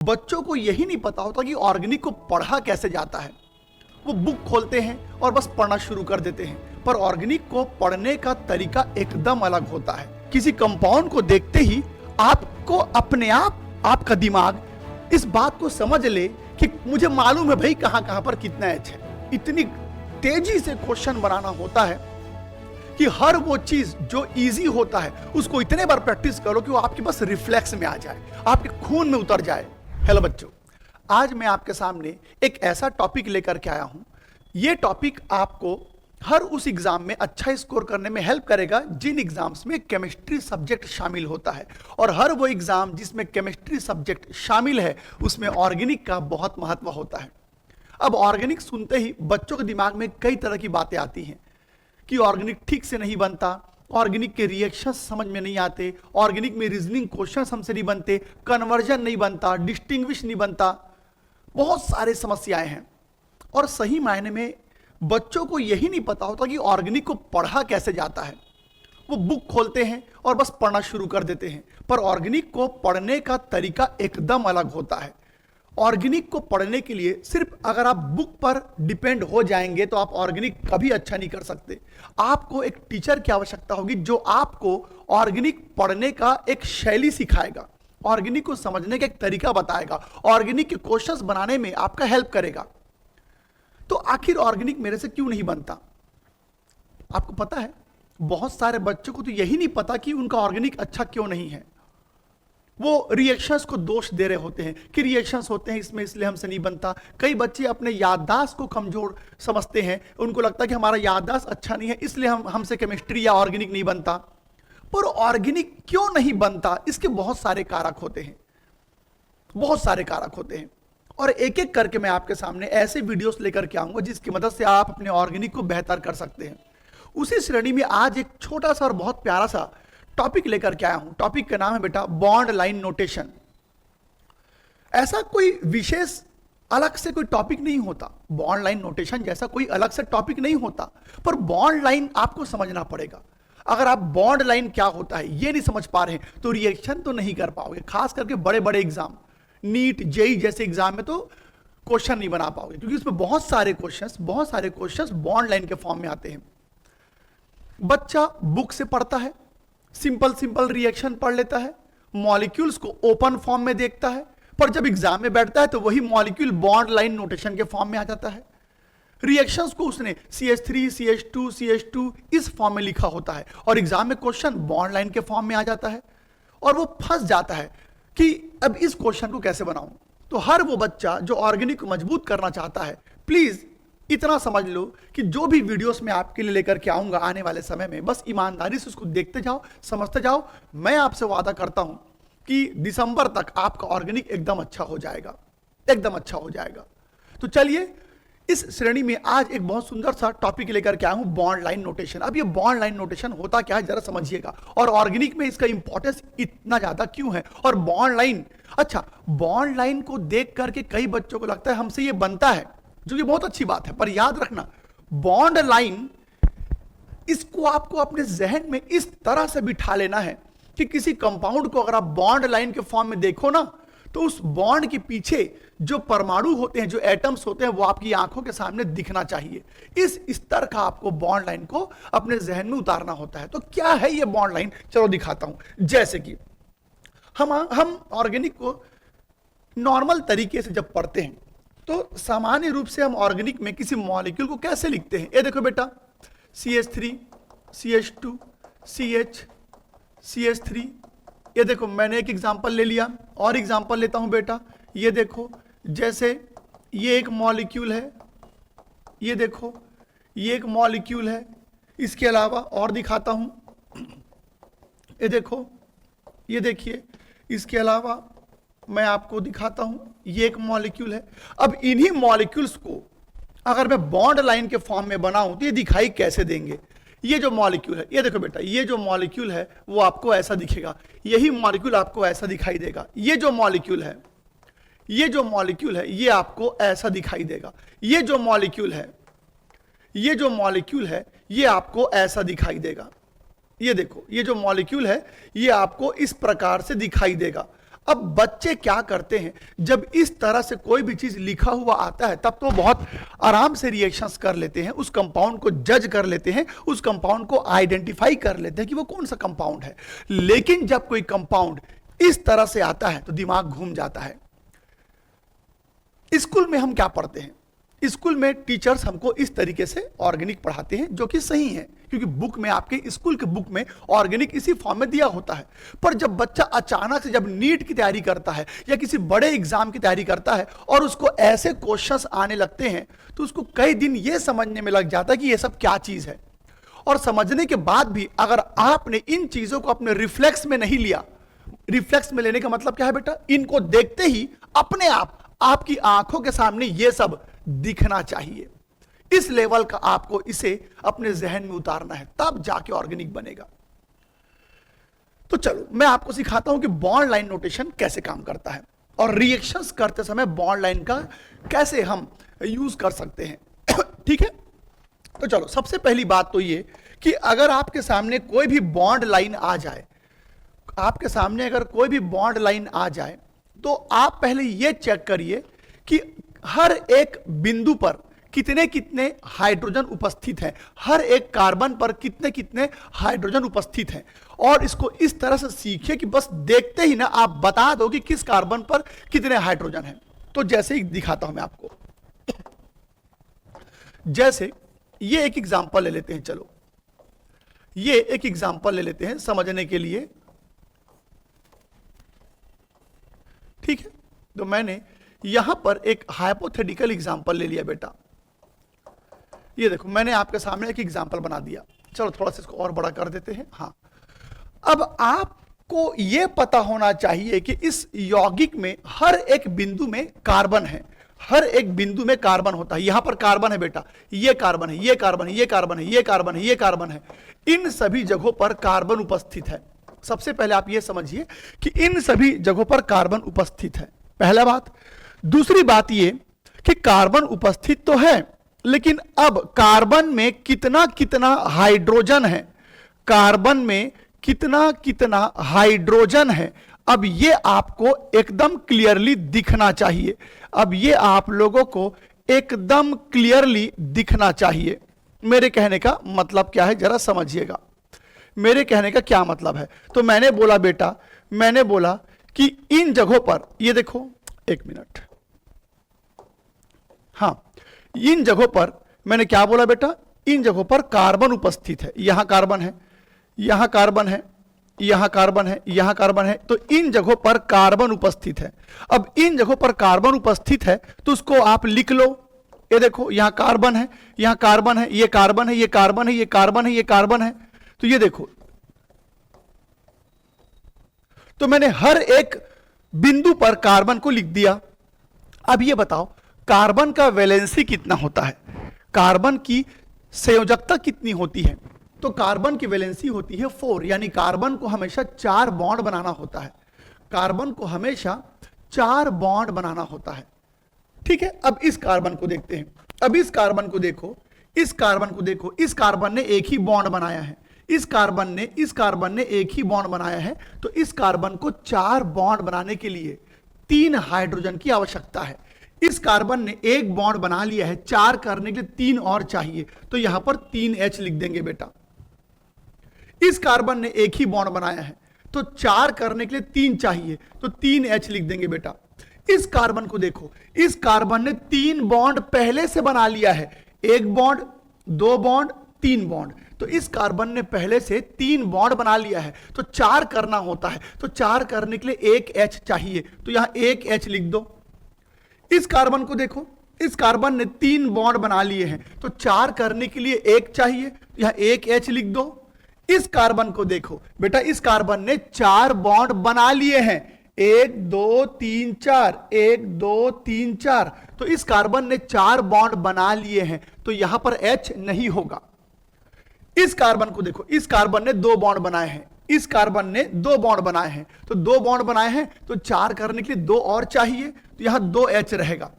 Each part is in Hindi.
बच्चों को यही नहीं पता होता कि ऑर्गेनिक को पढ़ा कैसे जाता है। वो बुक खोलते हैं और बस पढ़ना शुरू कर देते हैं, पर ऑर्गेनिक को पढ़ने का तरीका एकदम अलग होता है। किसी कंपाउंड को देखते ही आपको अपने आप आपका दिमाग इस बात को समझ ले कि मुझे मालूम है भाई कहां कहां पर कितना एच है। इतनी तेजी से क्वेश्चन बनाना होता है कि हर वो चीज जो इजी होता है उसको इतने बार प्रैक्टिस करो कि वो आपके पास रिफ्लेक्स में आ जाए, आपके खून में उतर जाए। हेलो बच्चों, आज मैं आपके सामने एक ऐसा टॉपिक लेकर के आया हूं। ये टॉपिक आपको हर उस एग्जाम में अच्छा स्कोर करने में हेल्प करेगा जिन एग्जाम्स में केमिस्ट्री सब्जेक्ट शामिल होता है, और हर वो एग्जाम जिसमें केमिस्ट्री सब्जेक्ट शामिल है उसमें ऑर्गेनिक का बहुत महत्व होता है। अब ऑर्गेनिक सुनते ही बच्चों के दिमाग में कई तरह की बातें आती हैं कि ऑर्गेनिक ठीक से नहीं बनता, ऑर्गेनिक के रिएक्शंस समझ में नहीं आते, ऑर्गेनिक में रीजनिंग क्वेश्चंस हमसे नहीं बनते, कन्वर्जन नहीं बनता, डिस्टिंग्विश नहीं बनता, बहुत सारे समस्याएं हैं। और सही मायने में बच्चों को यही नहीं पता होता कि ऑर्गेनिक को पढ़ा कैसे जाता है। वो बुक खोलते हैं और बस पढ़ना शुरू कर देते हैं, पर ऑर्गेनिक को पढ़ने का तरीका एकदम अलग होता है। ऑर्गेनिक को पढ़ने के लिए सिर्फ अगर आप बुक पर डिपेंड हो जाएंगे तो आप ऑर्गेनिक कभी अच्छा नहीं कर सकते। आपको एक टीचर की आवश्यकता होगी जो आपको ऑर्गेनिक पढ़ने का एक शैली सिखाएगा, ऑर्गेनिक को समझने का एक तरीका बताएगा, ऑर्गेनिक के क्वेश्चंस बनाने में आपका हेल्प करेगा। तो आखिर ऑर्गेनिक मेरे से क्यों नहीं बनता? आपको पता है, बहुत सारे बच्चों को तो यही नहीं पता कि उनका ऑर्गेनिक अच्छा क्यों नहीं है। वो रिएक्शंस को दोष दे रहे होते हैं कि रिएक्शंस होते हैं इसमें इसलिए हमसे नहीं बनता। कई बच्चे अपने याददाश्त को कमजोर समझते हैं, उनको लगता है कि हमारा याददाश्त अच्छा नहीं है इसलिए हमसे केमिस्ट्री या ऑर्गेनिक नहीं बनता। पर ऑर्गेनिक क्यों नहीं बनता, इसके बहुत सारे कारक होते हैं, बहुत सारे कारक होते हैं। और एक एक करके मैं आपके सामने ऐसे वीडियोस लेकर के आऊंगा जिसकी मदद से आप अपने ऑर्गेनिक को बेहतर कर सकते हैं। उसी श्रेणी में आज एक छोटा सा और बहुत प्यारा सा टॉपिक लेकर के आया हूं। टॉपिक का नाम है बेटा बॉन्ड लाइन नोटेशन। ऐसा कोई विशेष अलग से कोई टॉपिक नहीं होता, बॉन्ड लाइन नोटेशन जैसा कोई अलग से टॉपिक नहीं होता, पर बॉन्ड लाइन आपको समझना पड़ेगा। अगर आप बॉन्ड लाइन क्या होता है ये नहीं समझ पा रहे हैं तो रिएक्शन तो नहीं कर पाओगे। खास करके बड़े बड़े एग्जाम, नीट जेई जैसे एग्जाम में तो क्वेश्चन नहीं बना पाओगे, क्योंकि उसमें बहुत सारे क्वेश्चंस बॉन्ड लाइन के फॉर्म में आते हैं। बच्चा बुक से पढ़ता है, सिंपल रिएक्शन पढ़ लेता है, मॉलिक्यूल्स को ओपन फॉर्म में देखता है, पर जब एग्जाम में बैठता है तो वही मॉलिक्यूल बॉन्ड लाइन नोटेशन के फॉर्म में आ जाता है। रिएक्शंस को उसने CH3 CH2 CH2 इस फॉर्म में लिखा होता है, और एग्जाम में क्वेश्चन बॉन्ड लाइन के फॉर्म में आ जाता है, और वो फंस जाता है कि अब इस क्वेश्चन को कैसे बनाऊं। तो हर वो बच्चा जो ऑर्गेनिक को मजबूत करना चाहता है, प्लीज इतना समझ लो कि जो भी वीडियोस मैं आपके लिए लेकर के आऊंगा आने वाले समय में, बस ईमानदारी से उसको देखते जाओ, समझते जाओ। मैं आपसे वादा करता हूं कि दिसंबर तक आपका ऑर्गेनिक एकदम अच्छा हो जाएगा, एकदम अच्छा हो जाएगा। तो चलिए, इस श्रेणी में आज एक बहुत सुंदर सा टॉपिक लेकर के आया हूं, बॉन्ड लाइन नोटेशन। अब ये बॉन्ड लाइन नोटेशन होता क्या है जरा समझिएगा, और ऑर्गेनिक में इसका इंपॉर्टेंस इतना ज्यादा क्यों है। और बॉन्ड लाइन, अच्छा, बॉन्ड लाइन को देख करके कई बच्चों को लगता है हमसे ये बनता है, जो कि बहुत अच्छी बात है, पर याद रखना बॉन्ड लाइन, इसको आपको अपने जहन में इस तरह से बिठा लेना है कि किसी कंपाउंड को अगर आप बॉन्ड लाइन के फॉर्म में देखो ना, तो उस बॉन्ड के पीछे जो परमाणु होते हैं, जो एटम्स होते हैं, वो आपकी आंखों के सामने दिखना चाहिए। इस स्तर का आपको बॉन्ड लाइन को अपने जहन में उतारना होता है। तो क्या है ये बॉन्ड लाइन, चलो दिखाता हूं। जैसे कि हम ऑर्गेनिक को नॉर्मल तरीके से जब पढ़ते हैं तो सामान्य रूप से हम ऑर्गेनिक में किसी मॉलिक्यूल को कैसे लिखते हैं। ये देखो बेटा, CH3 CH2 CH CH3। ये देखो, मैंने एक एग्जांपल ले लिया, और एग्जांपल लेता हूं बेटा। ये देखो, जैसे ये एक मॉलिक्यूल है, ये देखो ये एक मॉलिक्यूल है। इसके अलावा और दिखाता हूं, ये देखो, ये देखिए, इसके अलावा मैं आपको दिखाता हूं, ये एक मॉलिक्यूल है। अब इन्हीं मॉलिक्यूल्स को अगर मैं बॉन्ड लाइन के फॉर्म में बनाऊं तो ये दिखाई कैसे देंगे। ये जो मॉलिक्यूल है, ये देखो बेटा, ये जो मॉलिक्यूल है वो आपको ऐसा दिखेगा, यही मॉलिक्यूल आपको ऐसा दिखाई देगा। ये जो मॉलिक्यूल है, ये जो मॉलिक्यूल है, ये आपको ऐसा दिखाई देगा। ये जो मॉलिक्यूल है, ये जो मॉलिक्यूल है, ये आपको ऐसा दिखाई देगा। ये देखो, ये जो मॉलिक्यूल है ये आपको इस प्रकार से दिखाई देगा। अब बच्चे क्या करते हैं, जब इस तरह से कोई भी चीज लिखा हुआ आता है तब तो बहुत आराम से रिएक्शंस कर लेते हैं, उस कंपाउंड को जज कर लेते हैं, उस कंपाउंड को आइडेंटिफाई कर लेते हैं कि वो कौन सा कंपाउंड है। लेकिन जब कोई कंपाउंड इस तरह से आता है तो दिमाग घूम जाता है। स्कूल में हम क्या पढ़ते हैं, स्कूल में टीचर्स हमको इस तरीके से ऑर्गेनिक पढ़ाते हैं, जो कि सही है, क्योंकि बुक में, आपके स्कूल के बुक में ऑर्गेनिक इसी फॉर्म में दिया होता है। पर जब बच्चा अचानक से जब नीट की तैयारी करता है या किसी बड़े एग्जाम की तैयारी करता है और उसको ऐसे क्वेश्चंस आने लगते हैं, तो उसको कई दिन ये समझने में लग जाता है कि ये सब क्या चीज है। और समझने के बाद भी अगर आपने इन चीजों को अपने रिफ्लेक्स में नहीं लिया, रिफ्लेक्स में लेने का मतलब क्या है बेटा, इनको देखते ही अपने आप आपकी आंखों के सामने ये सब दिखना चाहिए। इस लेवल का आपको इसे अपने जहन में उतारना है, तब जाके ऑर्गेनिक बनेगा। तो चलो मैं आपको सिखाता हूं कि बॉन्ड लाइन नोटेशन कैसे काम करता है और रिएक्शंस करते समय बॉन्ड लाइन का कैसे हम यूज कर सकते हैं। ठीक है, तो चलो सबसे पहली बात तो ये कि अगर आपके सामने कोई भी बॉन्ड लाइन आ जाए, आपके सामने अगर कोई भी बॉन्ड लाइन आ जाए, तो आप पहले यह चेक करिए कि हर एक बिंदु पर कितने कितने हाइड्रोजन उपस्थित हैं, हर एक कार्बन पर कितने कितने हाइड्रोजन उपस्थित हैं। और इसको इस तरह से सीखिए कि बस देखते ही ना आप बता दो कि किस कार्बन पर कितने हाइड्रोजन हैं। तो जैसे ही दिखाता हूं मैं आपको, जैसे ये एक एग्जांपल ले लेते हैं, चलो ये एक एग्जांपल ले लेते हैं समझने के लिए। ठीक है, तो मैंने यहां पर एक हाइपोथेटिकल एग्जांपल ले लिया बेटा। ये देखो मैंने आपके सामने एक एग्जांपल बना दिया। चलो थोड़ा सा इसको और बड़ा कर देते हैं। हाँ, अब आपको यह पता होना चाहिए कि इस यौगिक में हर एक बिंदु में कार्बन है, हर एक बिंदु में कार्बन होता है। यहां पर कार्बन है बेटा, ये कार्बन है, ये कार्बन है, ये कार्बन है, ये कार्बन है, ये कार्बन है। इन सभी जगहों पर कार्बन उपस्थित है। सबसे पहले आप यह समझिए कि इन सभी जगहों पर कार्बन उपस्थित है, पहला बात। दूसरी बात यह कि कार्बन उपस्थित तो है, लेकिन अब कार्बन में कितना कितना हाइड्रोजन है, कार्बन में कितना कितना हाइड्रोजन है, अब ये आपको एकदम क्लियरली दिखना चाहिए। अब ये आप लोगों को एकदम क्लियरली दिखना चाहिए। मेरे कहने का मतलब क्या है जरा समझिएगा, मेरे कहने का क्या मतलब है। तो मैंने बोला बेटा, मैंने बोला कि इन जगहों पर, ये देखो एक मिनट, हां इन जगहों पर मैंने क्या बोला बेटा, इन जगहों पर कार्बन उपस्थित है। यहां कार्बन है, यहां कार्बन है, यहां कार्बन है, यहां कार्बन है। तो इन जगहों पर कार्बन उपस्थित है। अब इन जगहों पर कार्बन उपस्थित है तो उसको आप लिख लो। ये देखो यहां कार्बन है, यहां कार्बन है, ये कार्बन है, ये कार्बन है, ये कार्बन है, ये कार्बन है। तो ये देखो, तो मैंने हर एक बिंदु पर कार्बन को लिख दिया। अब ये बताओ कार्बन का वैलेंसी कितना होता है, कार्बन की संयोजकता कितनी होती है। तो कार्बन की वैलेंसी होती है 4, यानी कार्बन को हमेशा 4 बॉन्ड बनाना होता है। कार्बन को हमेशा 4 बॉन्ड बनाना होता है। ठीक है, अब इस कार्बन को देखते हैं। अब इस कार्बन को देखो, इस कार्बन को देखो, इस कार्बन ने एक ही बॉन्ड बनाया है, इस कार्बन ने एक ही बॉन्ड बनाया है। तो इस कार्बन को 4 बॉन्ड बनाने के लिए 3 हाइड्रोजन की आवश्यकता है। इस कार्बन ने एक बॉन्ड बना लिया है, 4 करने के लिए 3 और चाहिए। तो यहां पर 3H लिख देंगे बेटा। इस कार्बन ने एक ही बॉन्ड बनाया है, तो 4 करने के लिए 3 चाहिए, तो 3H लिख देंगे बेटा। इस कार्बन को देखो, इस कार्बन ने 3 बॉन्ड पहले से बना लिया है, 1 बॉन्ड, 2 बॉन्ड, 3 बॉन्ड। तो इस कार्बन ने पहले से 3 बॉन्ड बना लिया है, तो 4 करना होता है। तो 4 करने के लिए 1H चाहिए, तो यहां 1H लिख दो। इस कार्बन को देखो, इस कार्बन ने 3 बॉन्ड बना लिए हैं, तो 4 करने के लिए 1 चाहिए, तो यहां 1H लिख दो। इस कार्बन को देखो बेटा, इस कार्बन ने 4 बॉन्ड बना लिए हैं, 1 2 3 4, 1 2 3 4। तो इस कार्बन ने 4 बॉन्ड बना लिए हैं, तो यहां पर H नहीं होगा। इस कार्बन को देखो, इस कार्बन ने 2 बॉन्ड बनाए हैं, इस कार्बन ने 2 बॉन्ड बनाए हैं, तो 2 बॉन्ड बनाए हैं, तो 4 करने के लिए 2 और चाहिए, तो यहां 2H रहेगा।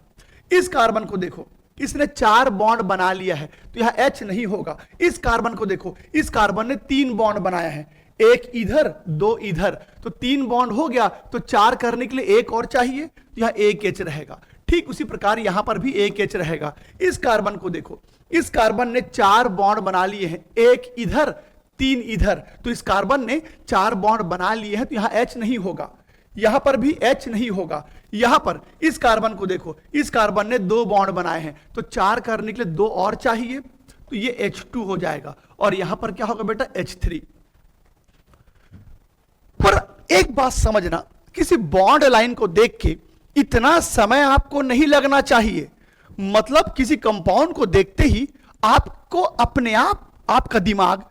इस कार्बन को देखो, इसने 4 बॉन्ड बना लिया है, तो यहां H नहीं होगा। इस कार्बन को देखो, इस कार्बन ने 3 बॉन्ड बनाया है, एक इधर दो इधर, तो 3 बॉन्ड हो गया, तो 4 करने के लिए एक और चाहिए, तो यहां एक एच रहेगा। ठीक उसी प्रकार यहां पर भी एक एच रहेगा। इस कार्बन को देखो, इस कार्बन ने 4 बॉन्ड बना लिए हैं, एक इधर 3 इधर, तो इस कार्बन ने 4 बॉन्ड बना लिए हैं, तो यहां एच नहीं होगा, यहां पर भी एच नहीं होगा। यहां पर इस कार्बन को देखो, इस कार्बन ने 2 बॉन्ड बनाए हैं, तो 4 करने के लिए 2 और चाहिए, तो ये H2 हो जाएगा, और यहां पर क्या होगा बेटा, H3। पर एक बात समझना, किसी बॉन्ड लाइन को देख के इतना समय आपको नहीं लगना चाहिए। मतलब किसी कंपाउंड को देखते ही आपको अपने आप आपका दिमाग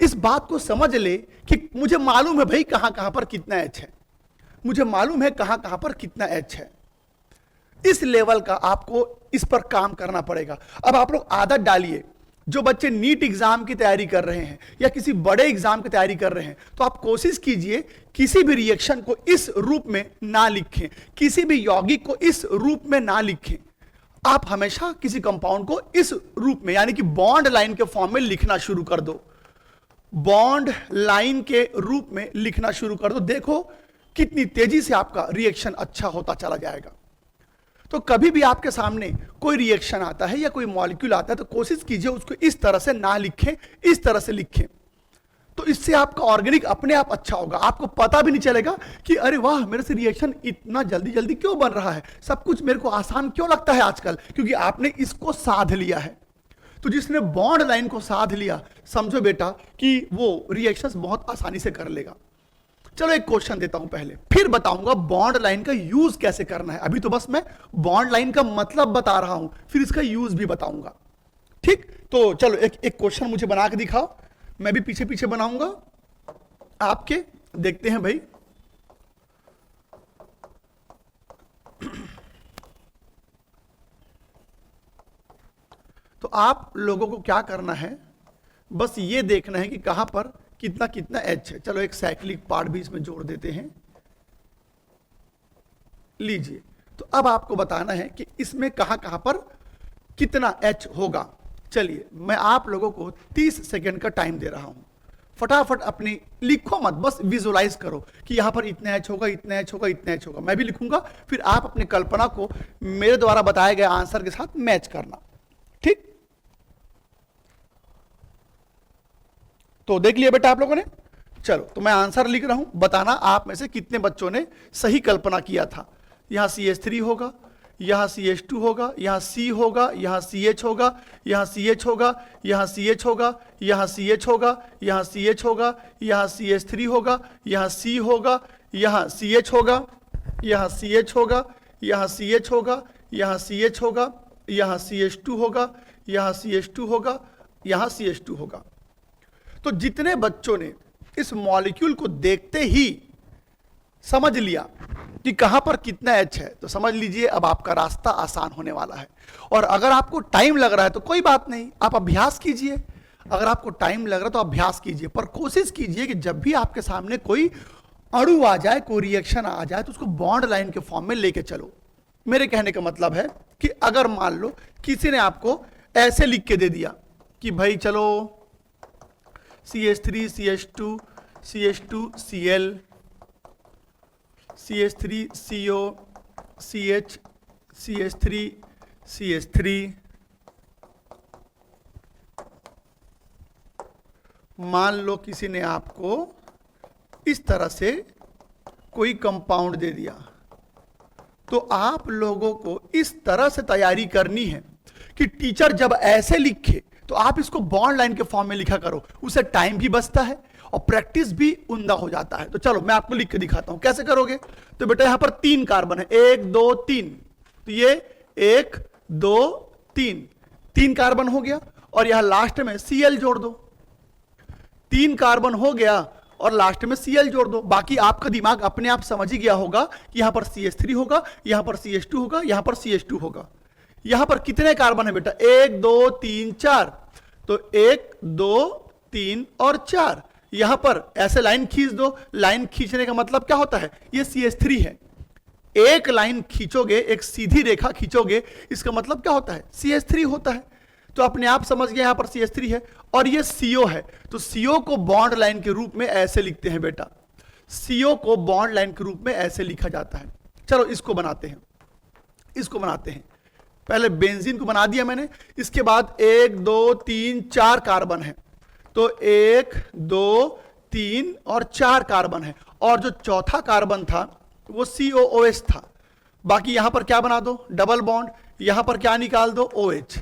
इस बात को समझ ले कि मुझे मालूम है भाई कहां कहां पर कितना एच है, मुझे मालूम है कहां कहां पर कितना एच है। इस लेवल का आपको इस पर काम करना पड़ेगा। अब आप लोग आदत डालिए, जो बच्चे नीट एग्जाम की तैयारी कर रहे हैं या किसी बड़े एग्जाम की तैयारी कर रहे हैं, तो आप कोशिश कीजिए किसी भी रिएक्शन को इस रूप में ना लिखें, किसी भी यौगिक को इस रूप में ना लिखें। आप हमेशा किसी कंपाउंड को इस रूप में, यानी कि बॉन्ड लाइन के फॉर्म में लिखना शुरू कर दो, बॉन्ड लाइन के रूप में लिखना शुरू कर दो। देखो कितनी तेजी से आपका रिएक्शन अच्छा होता चला जाएगा। तो कभी भी आपके सामने कोई रिएक्शन आता है या कोई मॉलिक्यूल आता है, तो कोशिश कीजिए उसको इस तरह से ना लिखें, इस तरह से लिखें। तो इससे आपका ऑर्गेनिक अपने आप अच्छा होगा, आपको पता भी नहीं चलेगा कि अरे वाह मेरे से रिएक्शन इतना जल्दी जल्दी क्यों बन रहा है, सब कुछ मेरे को आसान क्यों लगता है आजकल, क्योंकि आपने इसको साध लिया है। तो जिसने बॉन्ड लाइन को साध लिया, समझो बेटा कि वो रिएक्शंस बहुत आसानी से कर लेगा। चलो एक क्वेश्चन देता हूं पहले, फिर बताऊंगा बॉन्ड लाइन का यूज कैसे करना है। अभी तो बस मैं बॉन्ड लाइन का मतलब बता रहा हूं, फिर इसका यूज भी बताऊंगा। ठीक, तो चलो एक क्वेश्चन मुझे बना के दिखाओ, मैं भी पीछे पीछे बनाऊंगा आपके, देखते हैं भाई। तो आप लोगों को क्या करना है, बस ये देखना है कि कहां पर कितना कितना एच है। चलो एक साइक्लिक पार्ट भी इसमें जोड़ देते हैं, लीजिए। तो अब आपको बताना है कि इसमें कहां कहां पर कितना एच होगा। चलिए मैं आप लोगों को 30 सेकंड का टाइम दे रहा हूं, फटाफट अपनी लिखो मत, बस विजुलाइज करो कि यहां पर इतना एच होगा, इतना एच होगा, इतना एच होगा। मैं भी लिखूंगा, फिर आप अपनी कल्पना को मेरे द्वारा बताए गए आंसर के साथ मैच करना। ठीक, तो देख लिया बेटा आप लोगों ने। चलो तो मैं आंसर लिख रहा हूं, बताना आप में से कितने बच्चों ने सही कल्पना किया था। यहां CH3 होगा, यहां CH2 होगा, यहां C होगा, यहां CH होगा, यहां CH होगा, यहां CH होगा, यहां CH होगा, यहां CH होगा, यहां CH3 होगा, यहां C होगा, यहां CH होगा, यहां CH होगा, यहां CH होगा, यहां CH होगा, यहां CH2 होगा, यहां CH2 होगा, यहां CH2 होगा। तो जितने बच्चों ने इस मॉलिक्यूल को देखते ही समझ लिया कि कहां पर कितना एच है, तो समझ लीजिए अब आपका रास्ता आसान होने वाला है। और अगर आपको टाइम लग रहा है तो कोई बात नहीं, आप अभ्यास कीजिए। अगर आपको टाइम लग रहा है तो अभ्यास कीजिए, पर कोशिश कीजिए कि जब भी आपके सामने कोई अणु आ जाए, कोई रिएक्शन आ जाए, तो उसको बॉन्ड लाइन के फॉर्म में लेके चलो। मेरे कहने का मतलब है कि अगर मान लो किसी ने आपको ऐसे लिख के दे दिया कि भाई चलो CH3 CH2 CH2 Cl CH3 CO CH CH3 CH3, मान लो किसी ने आपको इस तरह से कोई कंपाउंड दे दिया, तो आप लोगों को इस तरह से तैयारी करनी है कि टीचर जब ऐसे लिखे तो आप इसको बॉन्ड लाइन के फॉर्म में लिखा करो, उससे टाइम भी बचता है और प्रैक्टिस भी उम्दा हो जाता है। तो चलो मैं आपको लिख के दिखाता हूं कैसे करोगे। तो बेटा यहां पर 3 कार्बन है, 1 2 3, तो ये 1 2 3 कार्बन हो गया, और यहां लास्ट में Cl जोड़ दो। 3 कार्बन हो गया और लास्ट में Cl जोड़ दो। बाकी आपका दिमाग अपने आप समझ ही गया होगा कि यहां पर CH3 होगा, यहां पर CH2 होगा, यहां पर CH2 होगा। यहां पर कितने कार्बन है बेटा, 1 2 3 4, तो 1 2 3 और 4। यहां पर ऐसे लाइन खींच दो। लाइन खींचने का मतलब क्या होता है, ये CH3 है, एक लाइन खींचोगे, एक सीधी रेखा खींचोगे, इसका मतलब क्या होता है, CH3 होता है। तो अपने आप समझ गए यहां पर CH3 है और ये CO है, तो CO को बॉन्ड लाइन के रूप में ऐसे लिखते हैं बेटा, CO को बॉन्ड लाइन के रूप में ऐसे लिखा जाता है। चलो इसको बनाते हैं, इसको बनाते हैं। पहले बेंजीन को बना दिया मैंने, इसके बाद 1 2 3 4 कार्बन है, तो 1 2 3 और 4 कार्बन है, और जो चौथा कार्बन था वो COOH था। बाकी यहां पर क्या बना दो, डबल बॉन्ड, यहां पर क्या निकाल दो, OH।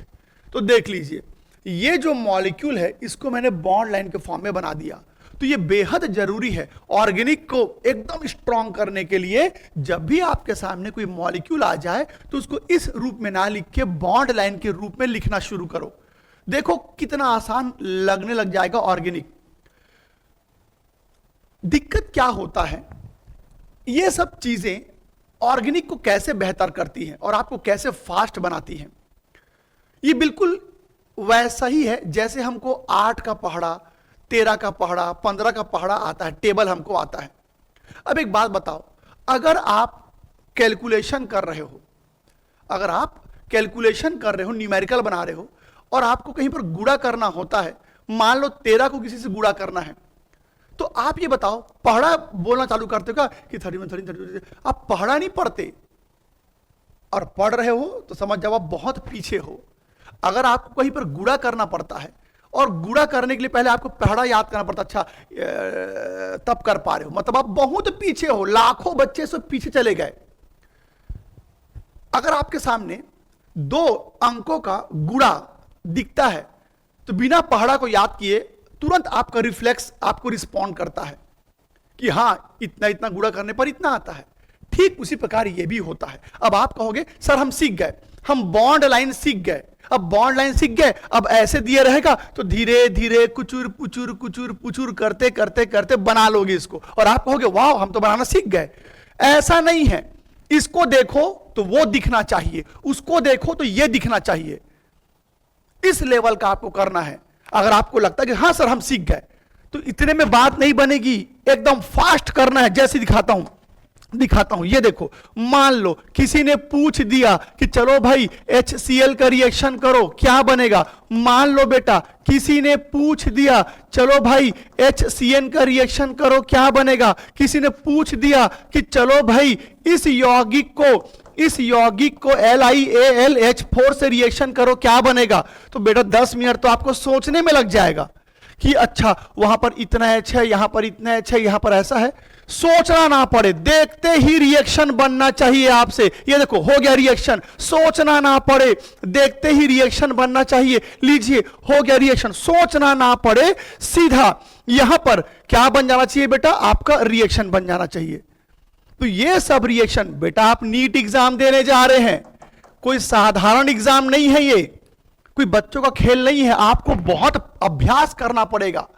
तो देख लीजिए ये जो मॉलिक्यूल है इसको मैंने बॉन्ड लाइन के फॉर्म में बना दिया। तो ये बेहद जरूरी है ऑर्गेनिक को एकदम स्ट्रांग करने के लिए। जब भी आपके सामने कोई मॉलिक्यूल आ जाए तो उसको इस रूप में ना लिख के बॉन्ड लाइन के रूप में लिखना शुरू करो। देखो कितना आसान लगने लग जाएगा ऑर्गेनिक। दिक्कत क्या होता है, ये सब चीजें ऑर्गेनिक को कैसे बेहतर करती हैं और आपको कैसे फास्ट बनाती हैं। ये बिल्कुल वैसा ही है जैसे हमको 8 का पहाड़ा, 13 का पहाड़ा, 15 का पहाड़ा आता है, टेबल हमको आता है। अब एक बात बताओ, अगर आप कैलकुलेशन कर रहे हो, अगर आप कैलकुलेशन कर रहे हो, न्यूमेरिकल बना रहे हो और आपको कहीं पर गुणा करना होता है, मान लो 13 को किसी से गुणा करना है, तो आप ये बताओ पहाड़ा बोलना चालू करते हो क्या कि 31 13 32, आप पहाड़ा नहीं पढ़ते और पढ़ रहे हो तो समझ जाओ आप बहुत पीछे हो। अगर आपको कहीं पर गुणा करना पड़ता है और गुणा करने के लिए पहले आपको पहाड़ा याद करना पड़ता, अच्छा तब कर पा रहे हो, मतलब आप बहुत पीछे हो, लाखों बच्चे से पीछे चले गए। अगर आपके सामने 2 अंकों का गुणा दिखता है तो बिना पहाड़ा को याद किए तुरंत आपका रिफ्लेक्स आपको रिस्पॉन्ड करता है कि हां इतना इतना गुणा करने पर इतना आता है। ठीक उसी प्रकार ये भी होता है। अब आप कहोगे सर हम सीख गए, हम बॉन्ड लाइन सीख गए, अब बॉन्ड लाइन सीख गए, अब ऐसे दिए रहेगा तो धीरे धीरे कुचुर पुचुर कुचुर पुचुर करते करते करते बना लोगे इसको, और आप कहोगे वाह हम तो बनाना सीख गए। ऐसा नहीं है, इसको देखो तो वो दिखना चाहिए, उसको देखो तो ये दिखना चाहिए। इस लेवल का आपको करना है। अगर आपको लगता है कि हाँ सर हम सीख गए, तो इतने में बात नहीं बनेगी, एकदम फास्ट करना है। जैसे दिखाता हूं, ये देखो, मान लो किसी ने पूछ दिया कि चलो भाई HCl का रिएक्शन करो क्या बनेगा। मान लो बेटा किसी ने पूछ दिया चलो भाई HCN का रिएक्शन करो क्या बनेगा। किसी ने पूछ दिया कि चलो भाई इस यौगिक को LiAlH4 से रिएक्शन करो क्या बनेगा। तो बेटा 10 मिनट तो आपको सोचने में लग जाएगा कि अच्छा वहां पर इतना H है, यहां पर इतना H है, यहां पर ऐसा है। सोचना ना पड़े, देखते ही रिएक्शन बनना चाहिए आपसे। ये देखो हो गया रिएक्शन, सोचना ना पड़े, देखते ही रिएक्शन बनना चाहिए। लीजिए हो गया रिएक्शन, सोचना ना पड़े, सीधा यहां पर क्या बन जाना चाहिए बेटा, आपका रिएक्शन बन जाना चाहिए। तो ये सब रिएक्शन बेटा आप नीट एग्जाम देने जा रहे हैं, कोई साधारण एग्जाम नहीं है, ये कोई बच्चों का खेल नहीं है। आपको बहुत अभ्यास करना पड़ेगा।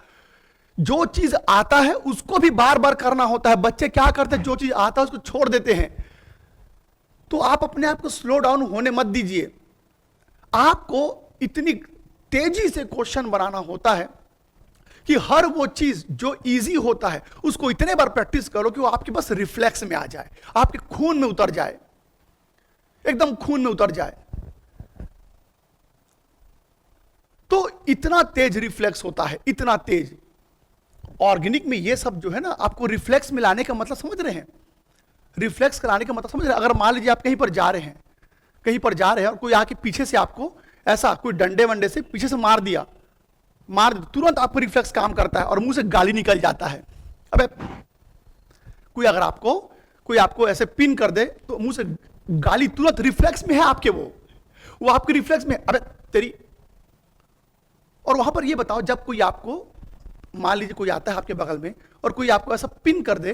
जो चीज आता है उसको भी बार बार करना होता है। बच्चे क्या करते हैं, जो चीज आता है उसको छोड़ देते हैं। तो आप अपने आप को स्लो डाउन होने मत दीजिए। आपको इतनी तेजी से क्वेश्चन बनाना होता है कि हर वो चीज जो इजी होता है उसको इतने बार प्रैक्टिस करो कि वो आपके बस रिफ्लेक्स में आ जाए, आपके खून में उतर जाए, एकदम खून में उतर जाए। तो इतना तेज रिफ्लेक्स होता है, इतना तेज। ऑर्गेनिक में ये सब जो है ना, आपको रिफ्लेक्स में लाने का मतलब समझ रहे हैं, रिफ्लेक्स कराने का मतलब समझ रहे हैं। अगर मान लीजिए आप कहीं पर जा रहे हैं और कोई आके पीछे से आपको ऐसा कोई डंडे वंडे से पीछे से मार दिया, तुरंत आपको रिफ्लेक्स काम करता है और मुंह से गाली निकल जाता है। अबे कोई आपको ऐसे पिन कर दे तो मुंह से गाली तुरंत रिफ्लेक्स में है आपके, वो आपके रिफ्लेक्स में, अबे तेरी। और वहां पर ये बताओ, जब कोई आपको मान लीजिए कोई आता है आपके बगल में और कोई आपको ऐसा पिन कर दे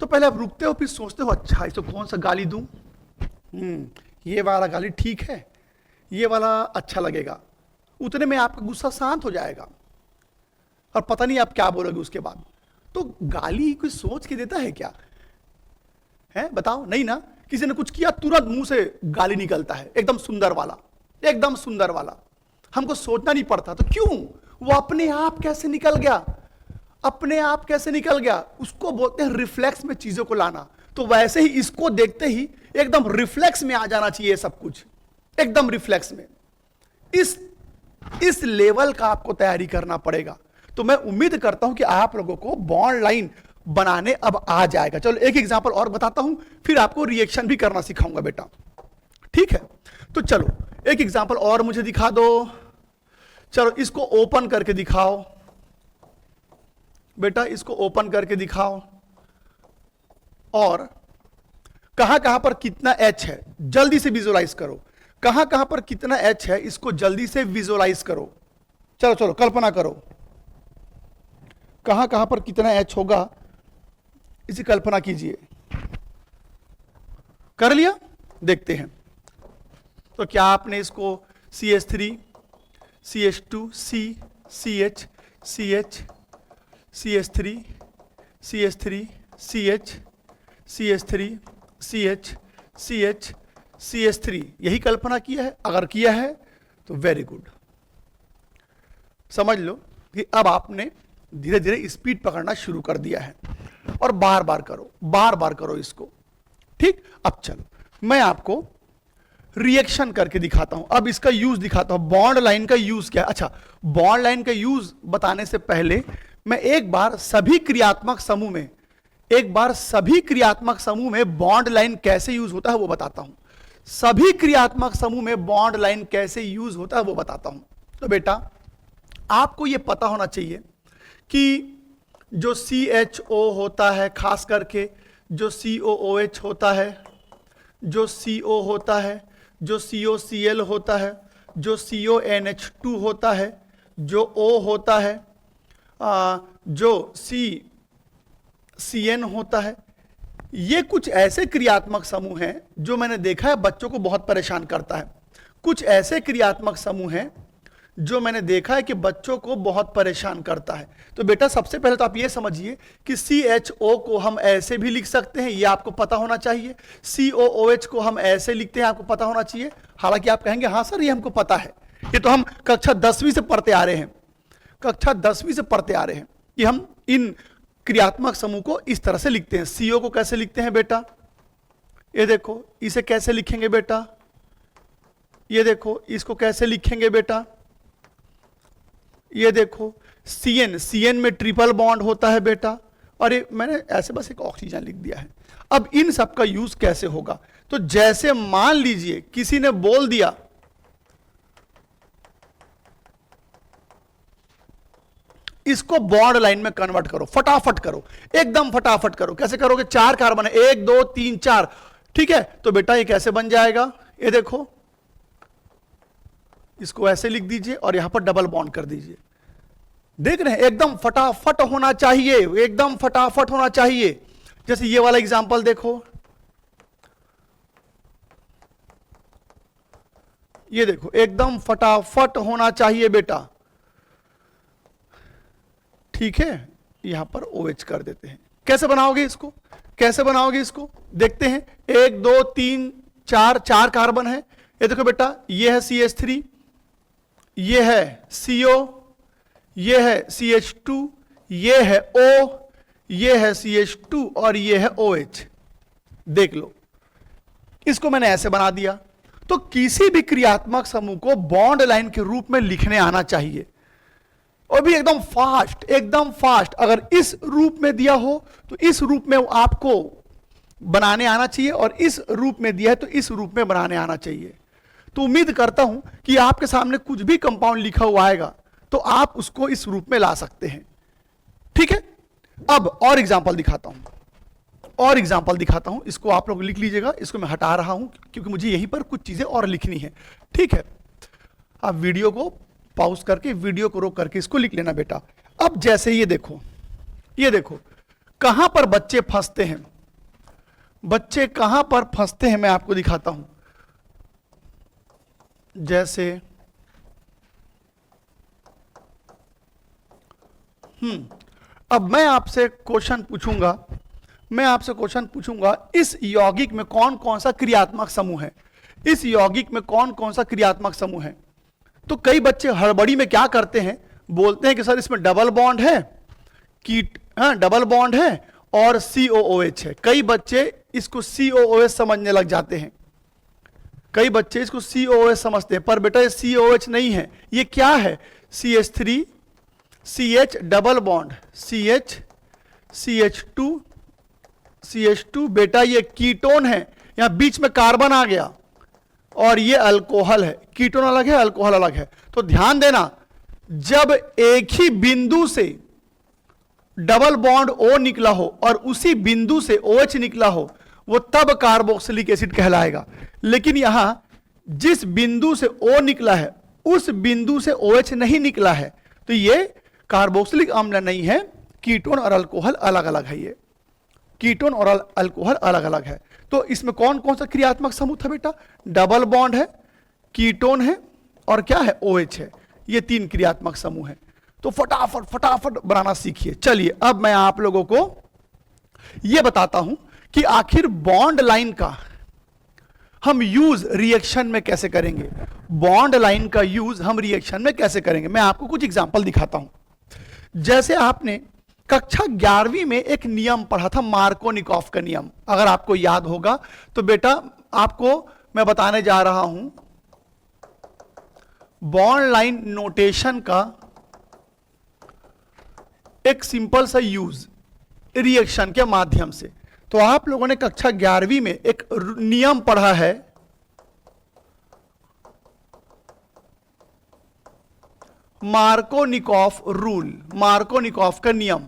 तो पहले आप रुकते हो, फिर सोचते हो अच्छा इसको कौन सा गाली दूं, ये वाला गाली ठीक है, ये वाला अच्छा लगेगा। उतने में आपका गुस्सा शांत हो जाएगा और पता नहीं आप क्या बोलोगे उसके बाद। तो गाली कोई सोच के देता है क्या, है बताओ, नहीं ना। किसी ने कुछ किया तुरंत मुंह से गाली निकलता है, एकदम सुंदर वाला, एकदम सुंदर वाला। हमको सोचना नहीं पड़ता। तो क्यों, वो अपने आप कैसे निकल गया, अपने आप कैसे निकल गया, उसको बोलते हैं रिफ्लेक्स में चीजों को लाना। तो वैसे ही इसको देखते ही एकदम रिफ्लेक्स में आ जाना चाहिए सब कुछ, एकदम रिफ्लेक्स में। इस इस लेवल का आपको तैयारी करना पड़ेगा। तो मैं उम्मीद करता हूं कि आप लोगों को बॉन्ड लाइन बनाने अब आ जाएगा। चलो एक एग्जांपल और बताता हूं, फिर आपको रिएक्शन भी करना सिखाऊंगा बेटा, ठीक है। तो चलो एक एग्जांपल और मुझे दिखा दो। चलो इसको ओपन करके दिखाओ बेटा, इसको ओपन करके दिखाओ। और कहां कहां पर कितना एच है जल्दी से विजुअलाइज करो, कहां कहां पर कितना एच है इसको जल्दी से विजुअलाइज करो। चलो चलो कल्पना करो, कहां कहां पर कितना एच होगा इसी कल्पना कीजिए। कर लिया? देखते हैं। तो क्या आपने इसको CH3 CH2 CH CH CH3 CH3 CH CH3 CH CH CH3 यही कल्पना किया है? अगर किया है तो वेरी गुड। समझ लो कि अब आपने धीरे धीरे स्पीड पकड़ना शुरू कर दिया है, और बार बार करो इसको, ठीक। अब चलो मैं आपको रिएक्शन करके दिखाता हूं, अब इसका यूज दिखाता हूं। बॉन्ड लाइन का यूज क्या है? अच्छा, बॉन्ड लाइन का यूज बताने से पहले मैं एक बार सभी क्रियात्मक समूह में बॉन्ड लाइन कैसे यूज होता है वो बताता हूं। सभी क्रियात्मक समूह में बॉन्ड लाइन कैसे यूज होता है वो बताता हूं। तो बेटा आपको यह पता होना चाहिए कि जो CHO होता है, खास करके जो COOH होता है, जो CO होता है, जो COCl होता है, जो CONH2 होता है, जो O होता है, जो CN होता है, ये कुछ ऐसे क्रियात्मक समूह हैं जो मैंने देखा है बच्चों को बहुत परेशान करता है। कुछ ऐसे क्रियात्मक समूह हैं जो मैंने देखा है कि बच्चों को बहुत परेशान करता है। तो बेटा सबसे पहले तो आप ये समझिए कि CHO को हम ऐसे भी लिख सकते हैं, ये आपको पता होना चाहिए। COOH को हम ऐसे लिखते हैं, आपको पता होना चाहिए। हालांकि आप कहेंगे हाँ सर ये हमको पता है, ये तो हम कक्षा 10वीं से पढ़ते आ रहे हैं, कक्षा 10वीं से पढ़ते आ रहे हैं कि हम इन क्रियात्मक समूह को इस तरह से लिखते हैं। CO को कैसे लिखते हैं बेटा? ये देखो, इसे कैसे लिखेंगे बेटा? ये देखो, इसको कैसे लिखेंगे बेटा? ये देखो, CN में ट्रिपल बॉन्ड होता है बेटा, और ये मैंने ऐसे बस एक ऑक्सीजन लिख दिया है। अब इन सब का यूज कैसे होगा? तो जैसे मान लीजिए किसी ने बोल दिया इसको बॉन्ड लाइन में कन्वर्ट करो, फटाफट करो, एकदम फटाफट करो। कैसे करोगे? 4 कार्बन है, 1 2 3 4, ठीक है। तो बेटा ये कैसे बन जाएगा? ये देखो, इसको ऐसे लिख दीजिए और यहां पर डबल बॉन्ड कर दीजिए। देख रहे हैं, एकदम फटाफट होना चाहिए, एकदम फटाफट होना चाहिए। जैसे ये वाला एग्जांपल देखो, ये देखो, एकदम फटाफट होना चाहिए बेटा, ठीक है। यहां पर OH कर देते हैं। कैसे बनाओगे इसको? कैसे बनाओगे इसको? देखते हैं। 1 2 3 4 कार्बन है। ये देखो बेटा, ये है CH3, ये है CO, ये है CH2, ये है O, ये है CH2 और ये है OH। देख लो, इसको मैंने ऐसे बना दिया। तो किसी भी क्रियात्मक समूह को बॉन्ड लाइन के रूप में लिखने आना चाहिए, और भी एकदम फास्ट, एकदम फास्ट। अगर इस रूप में दिया हो तो इस रूप में आपको बनाने आना चाहिए, और इस रूप में दिया है तो इस रूप में बनाने आना चाहिए। तो उम्मीद करता हूं कि आपके सामने कुछ भी कंपाउंड लिखा हुआ आएगा तो आप उसको इस रूप में ला सकते हैं, ठीक है। अब और एग्जांपल दिखाता हूं, इसको आप लोग लिख लीजिएगा। इसको मैं हटा रहा हूं क्योंकि मुझे यहीं पर कुछ चीजें और लिखनी है, ठीक है। आप वीडियो को पॉज करके, वीडियो को रोक करके इसको लिख लेना बेटा। अब जैसे ये देखो कहां पर बच्चे फंसते हैं, बच्चे कहां पर फंसते हैं मैं आपको दिखाता हूं। जैसे अब मैं आपसे क्वेश्चन पूछूंगा, इस यौगिक में कौन कौन सा क्रियात्मक समूह है, इस यौगिक में कौन कौन सा क्रियात्मक समूह है। तो कई बच्चे हड़बड़ी में क्या करते हैं, बोलते हैं कि सर इसमें डबल बॉन्ड है, डबल बॉन्ड है और COOH है। कई बच्चे इसको COOH समझने लग जाते हैं। कई बच्चे इसको COH समझते हैं, पर बेटा ये COH नहीं है, ये क्या है? CH3 CH double bond CH CH2 CH2 बेटा ये कीटोन है, यहां बीच में कार्बन आ गया और ये अल्कोहल है। कीटोन अलग है, अल्कोहल अलग है। तो ध्यान देना, जब एक ही बिंदु से डबल बॉन्ड O निकला हो और उसी बिंदु से OH निकला हो, वो तब कार्बोक्सिलिक एसिड कहलाएगा। लेकिन यहां जिस बिंदु से O निकला है उस बिंदु से OH नहीं निकला है, तो ये कार्बोक्सिलिक अम्ल नहीं है। कीटोन और अल्कोहल अलग अलग है, ये कीटोन और अल्कोहल अलग अलग है। तो इसमें कौन कौन सा क्रियात्मक समूह था बेटा? डबल बॉन्ड है, कीटोन है और क्या है? OH है। ये 3 क्रियात्मक समूह है। तो फटाफट फटाफट बनाना सीखिए। चलिए अब मैं आप लोगों को यह बताता हूं कि आखिर बॉन्ड लाइन का हम यूज रिएक्शन में कैसे करेंगे। बॉन्ड लाइन का यूज हम रिएक्शन में कैसे करेंगे, मैं आपको कुछ एग्जांपल दिखाता हूं। जैसे आपने कक्षा 11वीं में एक नियम पढ़ा था, मार्कोनिकॉफ का नियम, अगर आपको याद होगा तो बेटा आपको मैं बताने जा रहा हूं बॉन्ड लाइन नोटेशन का एक सिंपल सा यूज रिएक्शन के माध्यम से। तो आप लोगों ने कक्षा 11वीं में एक नियम पढ़ा है, मार्कोनिकॉफ रूल, मार्कोनिकॉफ का नियम,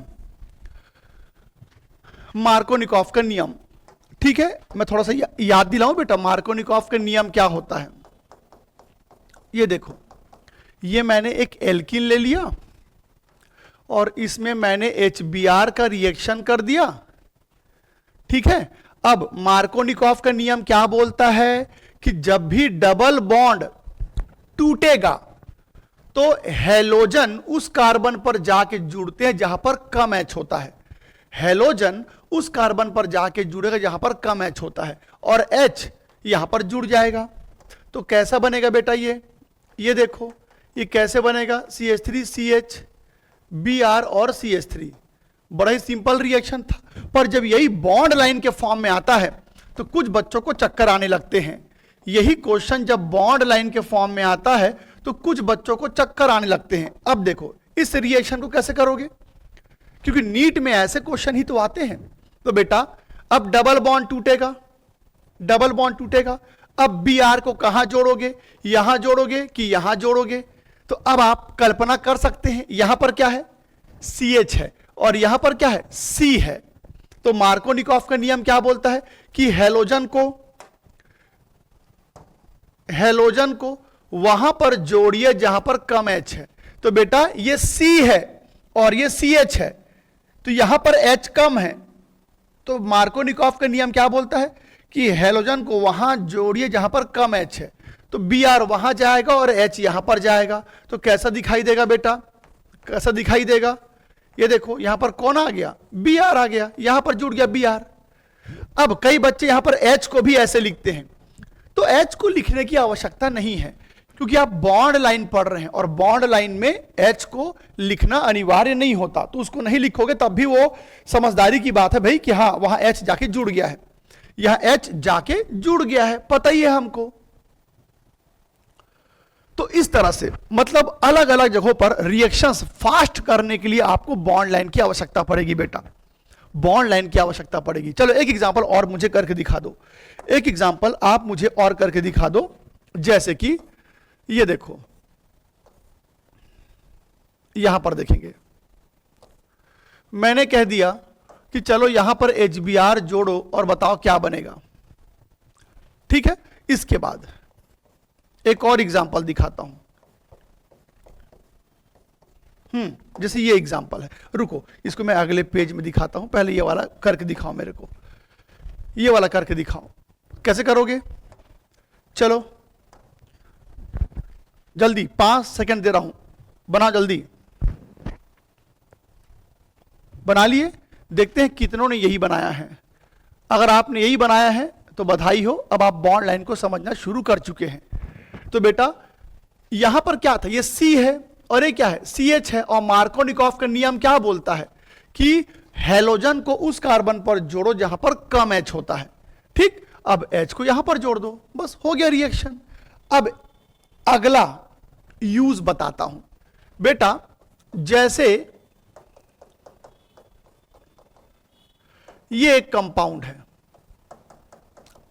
मार्कोनिकॉफ का नियम। ठीक है, मैं थोड़ा सा याद दिलाऊं बेटा, मार्कोनिकॉफ का नियम क्या होता है। ये देखो, ये मैंने एक एल्कीन ले लिया और इसमें मैंने HBr का रिएक्शन कर दिया। ठीक है, अब मार्कोनिकॉफ का नियम क्या बोलता है कि जब भी डबल बॉन्ड टूटेगा तो हैलोजन उस कार्बन पर जाके जुड़ते हैं जहां पर कम H होता है। हैलोजन उस कार्बन पर जाके जुड़ेगा जहां पर कम H होता है और H यहां पर जुड़ जाएगा। तो कैसा बनेगा बेटा ये देखो, ये कैसे बनेगा? CH3 CH Br और CH3। बड़ा ही सिंपल रिएक्शन था, पर जब यही बॉन्ड लाइन के फॉर्म में आता है तो कुछ बच्चों को चक्कर आने लगते हैं। यही क्वेश्चन जब बॉन्ड लाइन के फॉर्म में आता है तो कुछ बच्चों को चक्कर आने लगते हैं। अब देखो इस रिएक्शन को कैसे करोगे, क्योंकि नीट में ऐसे क्वेश्चन ही तो आते हैं। तो बेटा अब डबल बॉन्ड टूटेगा, डबल बॉन्ड टूटेगा, अब Br को कहां जोड़ोगे? यहां जोड़ोगे कि यहां जोड़ोगे? तो अब आप कल्पना कर सकते हैं, यहां पर क्या है? CH है और यहां पर क्या है? C है। तो मार्कोनिकॉफ का नियम क्या बोलता है कि हैलोजन को वहां पर जोड़िए जहां पर कम H है। तो बेटा ये C है और ये CH है, तो यहां पर H कम है। तो मार्कोनिकॉफ का नियम क्या बोलता है कि हैलोजन को वहां जोड़िए जहां पर कम H है। तो Br वहां जाएगा और H यहां पर जाएगा। तो कैसा दिखाई देगा बेटा? कैसा दिखाई देगा? ये देखो यहां पर कौन आ गया? Br आ गया, यहां पर जुड़ गया Br। अब कई बच्चे यहां पर H को भी ऐसे लिखते हैं, तो H को लिखने की आवश्यकता नहीं है, क्योंकि आप बॉन्ड लाइन पढ़ रहे हैं और बॉन्ड लाइन में H को लिखना अनिवार्य नहीं होता। तो उसको नहीं लिखोगे तब भी वो समझदारी की बात है भाई कि हाँ वहां H जाके जुड़ गया है, यहां H जाके जुड़ गया है, पता ही है हमको। तो इस तरह से मतलब अलग अलग जगहों पर रिएक्शंस फास्ट करने के लिए आपको बॉन्ड लाइन की आवश्यकता पड़ेगी बेटा, बॉन्ड लाइन की आवश्यकता पड़ेगी। चलो एक एग्जांपल और मुझे करके दिखा दो, एक एग्जांपल आप मुझे और करके दिखा दो। जैसे कि ये देखो, यहां पर देखेंगे, मैंने कह दिया कि चलो यहां पर HBr जोड़ो और बताओ क्या बनेगा। ठीक है, इसके बाद एक और एग्जांपल दिखाता हूं। जैसे ये एग्जांपल है, रुको इसको मैं अगले पेज में दिखाता हूं, पहले ये वाला करके दिखाओ मेरे को, ये वाला करके दिखाओ। कैसे करोगे? चलो जल्दी, 5 सेकंड दे रहा हूं, बना जल्दी। बना लिए? देखते हैं कितनों ने यही बनाया है। अगर आपने यही बनाया है तो बधाई हो, अब आप बॉन्ड लाइन को समझना शुरू कर चुके हैं। तो बेटा यहां पर क्या था? ये C है और ये क्या है? CH है। और मार्कोनिकॉफ का नियम क्या बोलता है कि हैलोजन को उस कार्बन पर जोड़ो जहां पर कम H होता है। ठीक, अब H को यहां पर जोड़ दो, बस हो गया रिएक्शन। अब अगला यूज बताता हूं बेटा, जैसे ये एक कंपाउंड है,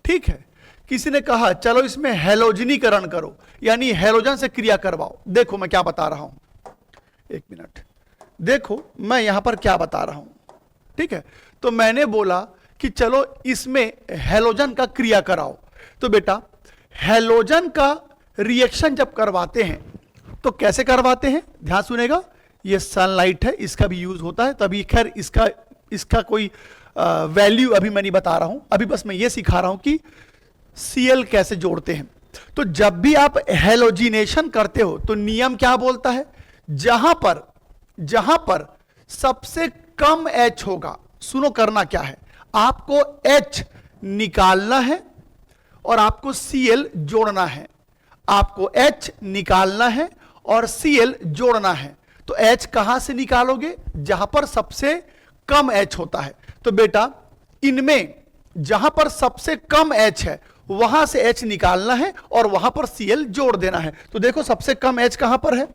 ठीक है, किसी ने कहा चलो इसमें हैलोजनीकरण करो, यानी हैलोजन से क्रिया करवाओ। देखो मैं क्या बता रहा हूं, एक मिनट, देखो मैं यहां पर क्या बता रहा हूं, ठीक है। तो मैंने बोला कि चलो इसमें हैलोजन का क्रिया कराओ। तो बेटा हैलोजन का रिएक्शन जब करवाते हैं तो कैसे करवाते हैं, ध्यान सुनेगा। ये सनलाइट है, इसका भी यूज होता है, तभी खैर इसका कोई वैल्यू अभी मैं नहीं बता रहा हूं, अभी बस मैं ये सिखा रहा हूं कि Cl कैसे जोड़ते हैं। तो जब भी आप हैलोजिनेशन करते हो तो नियम क्या बोलता है, जहां पर सबसे कम H होगा, सुनो करना क्या है, आपको H निकालना है और आपको Cl जोड़ना है। आपको H निकालना है और Cl जोड़ना है। तो H कहां से निकालोगे, जहां पर सबसे कम H होता है। तो बेटा इनमें जहां पर सबसे कम H है वहां से H निकालना है और वहां पर Cl जोड़ देना है। तो देखो सबसे कम H कहां पर है,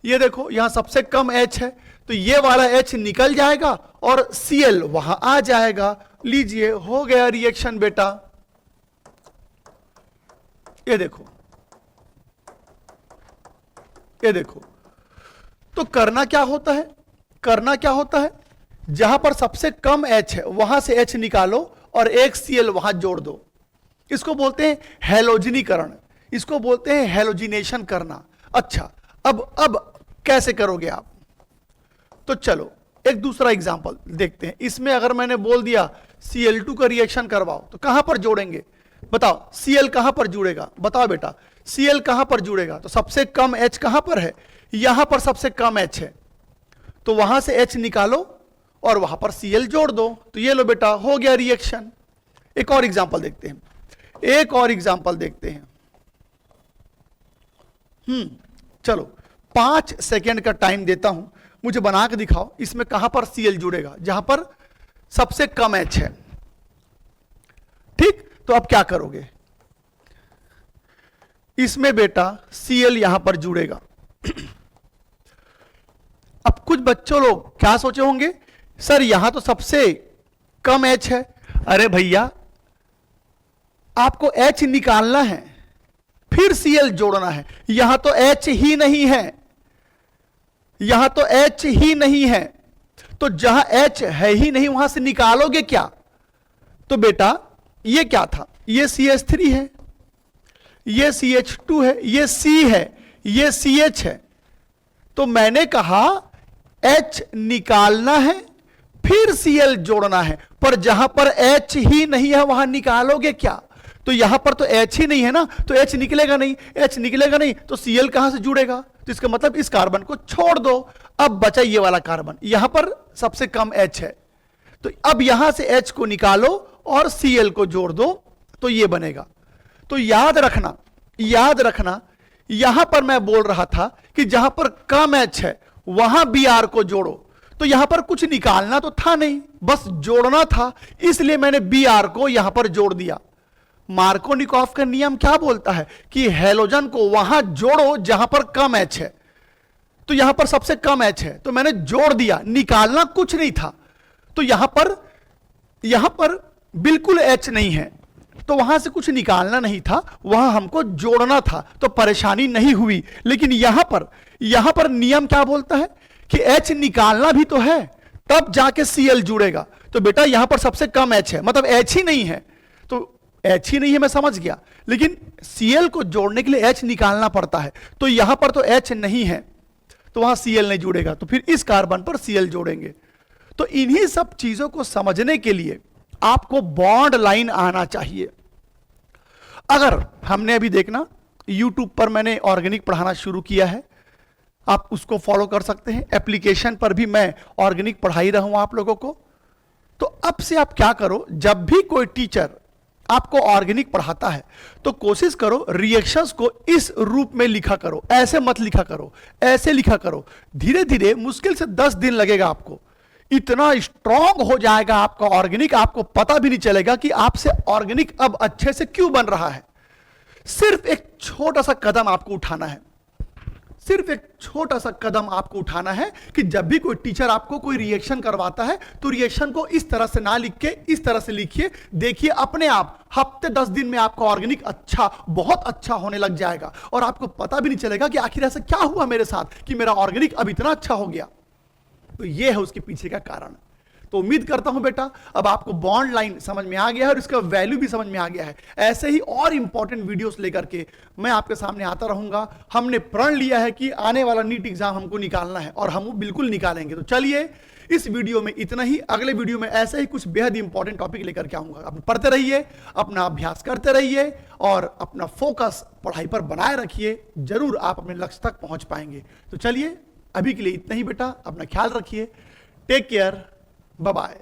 ये देखो यहां सबसे कम H है, तो ये वाला H निकल जाएगा और Cl वहां आ जाएगा। लीजिए हो गया रिएक्शन बेटा, ये देखो, ये देखो। तो करना क्या होता है, करना क्या होता है, जहां पर सबसे कम H है वहां से H निकालो और एक Cl वहां जोड़ दो। इसको बोलते हैं हैलोजनीकरण, इसको बोलते हैं हैलोजिनेशन करना। अच्छा अब कैसे करोगे आप, तो चलो एक दूसरा एग्जांपल देखते हैं। इसमें अगर मैंने बोल दिया Cl2 का रिएक्शन करवाओ तो कहां पर जोड़ेंगे, बताओ Cl कहां पर जुड़ेगा, बताओ बेटा Cl कहां पर जुड़ेगा। तो सबसे कम H कहां पर है, यहां पर सबसे कम H है, तो वहां से H निकालो और वहां पर Cl जोड़ दो। तो ये लो बेटा हो गया रिएक्शन। एक और एग्जांपल देखते हैं, एक और एग्जांपल देखते हैं। चलो 5 सेकेंड का टाइम देता हूं, मुझे बना के दिखाओ इसमें कहां पर Cl जुड़ेगा, जहां पर सबसे कम H है। ठीक, तो अब क्या करोगे, इसमें बेटा Cl यहां पर जुड़ेगा। अब कुछ बच्चों लोग क्या सोचे होंगे, सर यहां तो सबसे कम H है। अरे भैया आपको H निकालना है फिर Cl जोड़ना है, यहां तो H ही नहीं है, यहां तो H ही नहीं है। तो जहां H है ही नहीं वहां से निकालोगे क्या। तो बेटा ये क्या था, ये CH3 है, ये CH2 है, ये C है, ये CH है। तो मैंने कहा H निकालना है फिर Cl जोड़ना है, पर जहां पर H ही नहीं है वहां निकालोगे क्या। तो यहां पर तो H ही नहीं है ना, तो H निकलेगा नहीं, H निकलेगा नहीं तो Cl कहां से जुड़ेगा। तो इसका मतलब इस कार्बन को छोड़ दो। अब बचा ये वाला कार्बन, यहां पर सबसे कम H है, तो अब यहां से H को निकालो और Cl को जोड़ दो, तो ये बनेगा। तो याद रखना, याद रखना, यहां पर मैं बोल रहा था कि जहां पर कम H है वहां Br को जोड़ो। तो यहां पर कुछ निकालना तो था नहीं, बस जोड़ना था, इसलिए मैंने Br को यहां पर जोड़ दिया। मार्कोनिकॉफ का नियम क्या बोलता है कि हैलोजन को वहां जोड़ो जहां पर कम H है। तो यहां पर सबसे कम H है तो मैंने जोड़ दिया, निकालना कुछ नहीं था। तो यहां पर बिल्कुल H नहीं है तो वहां से कुछ निकालना नहीं था, वहां हमको जोड़ना था, तो परेशानी नहीं हुई। लेकिन यहां पर नियम क्या बोलता है कि H निकालना भी तो है, तब जाके Cl जुड़ेगा। तो बेटा यहां पर सबसे कम H है, मतलब H ही नहीं है, तो H ही नहीं है मैं समझ गया, लेकिन Cl को जोड़ने के लिए H निकालना पड़ता है। तो यहां पर तो H नहीं है तो वहां Cl नहीं जुड़ेगा, तो फिर इस कार्बन पर Cl जोड़ेंगे। तो इन्हीं सब चीजों को समझने के लिए आपको बॉन्ड लाइन आना चाहिए। अगर हमने अभी देखना YouTube पर मैंने ऑर्गेनिक पढ़ाना शुरू किया है, आप उसको फॉलो कर सकते हैं। एप्लीकेशन पर भी मैं ऑर्गेनिक पढ़ा ही रहा हूं आप लोगों को। तो अब से आप क्या करो, जब भी कोई टीचर आपको ऑर्गेनिक पढ़ाता है तो कोशिश करो रिएक्शंस को इस रूप में लिखा करो, ऐसे मत लिखा करो, ऐसे लिखा करो। धीरे धीरे मुश्किल से 10 दिन लगेगा आपको, इतना स्ट्रांग हो जाएगा आपका ऑर्गेनिक, आपको पता भी नहीं चलेगा कि आपसे ऑर्गेनिक अब अच्छे से क्यों बन रहा है। सिर्फ एक छोटा सा कदम आपको उठाना है, सिर्फ एक छोटा सा कदम आपको उठाना है कि जब भी कोई टीचर आपको कोई रिएक्शन करवाता है तो रिएक्शन को इस तरह से ना लिख के इस तरह से लिखिए। देखिए अपने आप हफ्ते 10 दिन में आपका ऑर्गेनिक अच्छा, बहुत अच्छा होने लग जाएगा और आपको पता भी नहीं चलेगा कि आखिर ऐसा क्या हुआ मेरे साथ कि मेरा ऑर्गेनिक अब इतना अच्छा हो गया। तो यह है उसके पीछे का कारण। तो उम्मीद करता हूं बेटा अब आपको बॉन्ड लाइन समझ में आ गया है और इसका वैल्यू भी समझ में आ गया है। ऐसे ही और इंपॉर्टेंट वीडियोस लेकर के मैं आपके सामने आता रहूंगा। हमने प्रण लिया है कि आने वाला नीट एग्जाम हमको निकालना है और हम वो बिल्कुल निकालेंगे। तो चलिए इस वीडियो में इतना ही, अगले वीडियो में ऐसे ही कुछ बेहद इंपॉर्टेंट टॉपिक लेकर के आऊंगा। आप पढ़ते रहिए, अपना अभ्यास करते रहिए और अपना फोकस पढ़ाई पर बनाए रखिए, जरूर आप अपने लक्ष्य तक पहुंच पाएंगे। तो चलिए अभी के लिए इतना ही बेटा, अपना ख्याल रखिए, टेक केयर, बाय बाय।